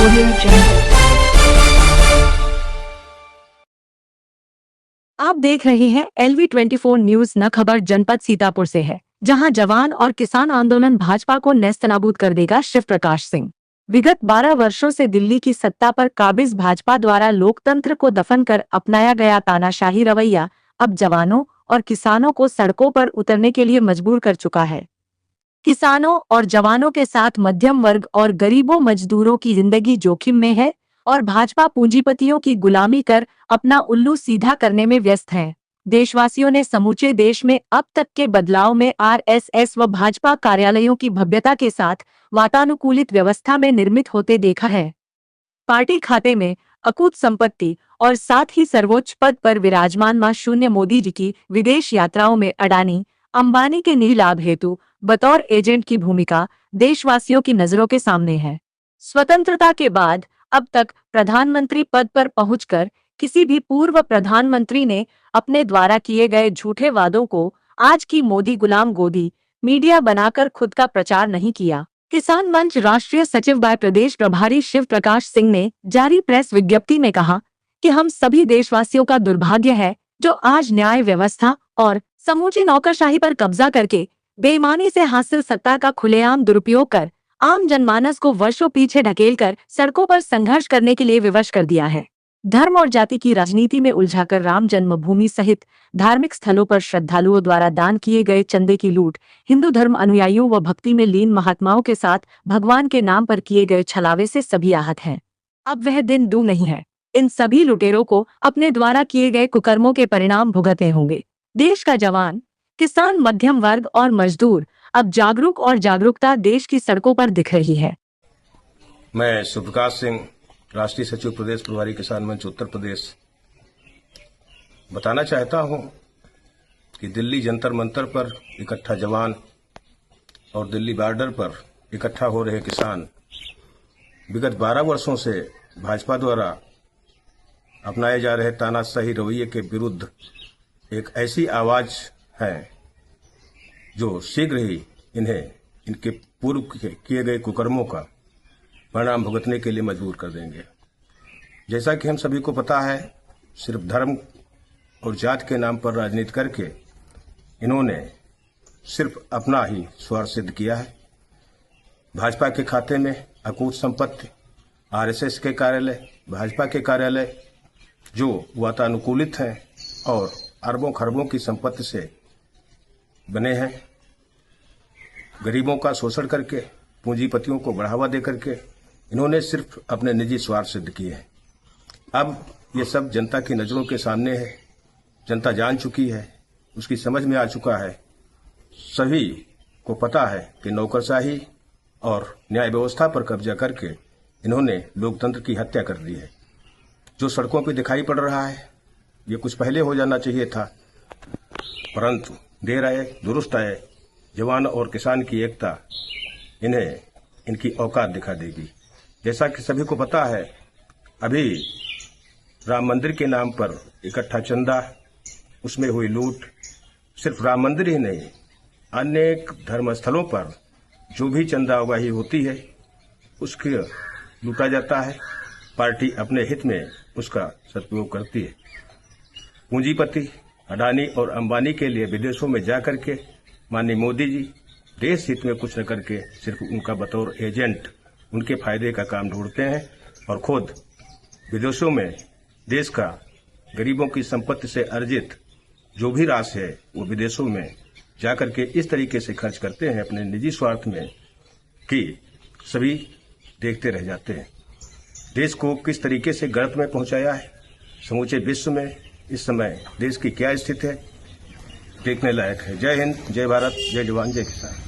Audio Jungle। आप देख रहे हैं LV24 न्यूज। न खबर जनपद सीतापुर से है, जहां जवान और किसान आंदोलन भाजपा को नेस्तनाबूद कर देगा। शिव प्रकाश सिंह। विगत 12 वर्षों से दिल्ली की सत्ता पर काबिज भाजपा द्वारा लोकतंत्र को दफन कर अपनाया गया तानाशाही रवैया अब जवानों और किसानों को सड़कों पर उतरने के लिए मजबूर कर चुका है। किसानों और जवानों के साथ मध्यम वर्ग और गरीबों मजदूरों की जिंदगी जोखिम में है और भाजपा पूंजीपतियों की गुलामी कर अपना उल्लू सीधा करने में व्यस्त है। देशवासियों ने समूचे देश में अब तक के बदलाव में RSS व भाजपा कार्यालयों की भव्यता के साथ वातानुकूलित व्यवस्था में निर्मित होते देखा है। पार्टी खाते में अकूत संपत्ति और साथ ही सर्वोच्च पद पर विराजमान मां शून्य मोदी जी की विदेश यात्राओं में अडानी अंबानी के निजी लाभ हेतु बतौर एजेंट की भूमिका देशवासियों की नजरों के सामने है। स्वतंत्रता के बाद अब तक प्रधानमंत्री पद पर पहुंचकर किसी भी पूर्व प्रधानमंत्री ने अपने द्वारा किए गए झूठे वादों को आज की मोदी गुलाम गोदी मीडिया बनाकर खुद का प्रचार नहीं किया। किसान मंच राष्ट्रीय सचिव व प्रदेश प्रभारी शिव प्रकाश सिंह ने जारी प्रेस विज्ञप्ति में कहा कि हम सभी देशवासियों का दुर्भाग्य है जो आज न्याय व्यवस्था और समूची नौकरशाही पर कब्जा करके बेईमानी से हासिल सत्ता का खुलेआम दुरुपयोग कर आम जनमानस को वर्षों पीछे ढकेलकर सड़कों पर संघर्ष करने के लिए विवश कर दिया है। धर्म और जाति की राजनीति में उलझाकर राम जन्मभूमि सहित धार्मिक स्थलों पर श्रद्धालुओं द्वारा दान किए गए चंदे की लूट, हिंदू धर्म अनुयायियों व भक्ति में लीन महात्माओं के साथ भगवान के नाम पर किए गए छलावे से सभी आहत हैं। अब वह दिन दूर नहीं है, इन सभी लुटेरों को अपने द्वारा किए गए कुकर्मों के परिणाम भुगतने होंगे। देश का जवान, किसान, मध्यम वर्ग और मजदूर अब जागरूक और जागरूकता देश की सड़कों पर दिख रही है। मैं शिव प्रकाश सिंह, राष्ट्रीय सचिव प्रदेश प्रभारी किसान मंच उत्तर प्रदेश, बताना चाहता हूं कि दिल्ली जंतर मंतर पर इकट्ठा जवान और दिल्ली बॉर्डर पर इकट्ठा हो रहे किसान विगत 12 वर्षों से भाजपा द्वारा अपनाए जा रहे तानाशाही रवैये के विरुद्ध एक ऐसी आवाज है जो शीघ्र ही इन्हें इनके पूर्व किए गए कुकर्मों का परिणाम भुगतने के लिए मजबूर कर देंगे। जैसा कि हम सभी को पता है, सिर्फ धर्म और जात के नाम पर राजनीति करके इन्होंने सिर्फ अपना ही स्वार्थ सिद्ध किया है। भाजपा के खाते में अकूत संपत्ति, RSS के कार्यालय, भाजपा के कार्यालय जो वातानुकूलित हैं और अरबों खरबों की संपत्ति से बने हैं। गरीबों का शोषण करके, पूंजीपतियों को बढ़ावा दे करके इन्होंने सिर्फ अपने निजी स्वार्थ सिद्ध किए हैं। अब ये सब जनता की नजरों के सामने है, जनता जान चुकी है, उसकी समझ में आ चुका है। सभी को पता है कि नौकरशाही और न्याय व्यवस्था पर कब्जा करके इन्होंने लोकतंत्र की हत्या कर दी है। जो सड़कों पर दिखाई पड़ रहा है ये कुछ पहले हो जाना चाहिए था, परंतु देर आए दुरुस्त आए। जवान और किसान की एकता इन्हें इनकी औकात दिखा देगी। जैसा कि सभी को पता है, अभी राम मंदिर के नाम पर इकट्ठा चंदा, उसमें हुई लूट, सिर्फ राम मंदिर ही नहीं, अनेक धर्मस्थलों पर जो भी चंदा उगाही होती है उसके लूटा जाता है। पार्टी अपने हित में उसका सदुपयोग करती है। पूंजीपति अडानी और अंबानी के लिए विदेशों में जाकर के माननीय मोदी जी देश हित में कुछ न करके सिर्फ उनका बतौर एजेंट उनके फायदे का काम ढूंढते हैं और खुद विदेशों में देश का गरीबों की संपत्ति से अर्जित जो भी राशि है वो विदेशों में जाकर के इस तरीके से खर्च करते हैं अपने निजी स्वार्थ में कि सभी देखते रह जाते हैं। देश को किस तरीके से गर्त में पहुंचाया है, समूचे विश्व में इस समय देश की क्या स्थिति है, देखने लायक है। जय हिंद, जय भारत, जय जवान, जय किसान।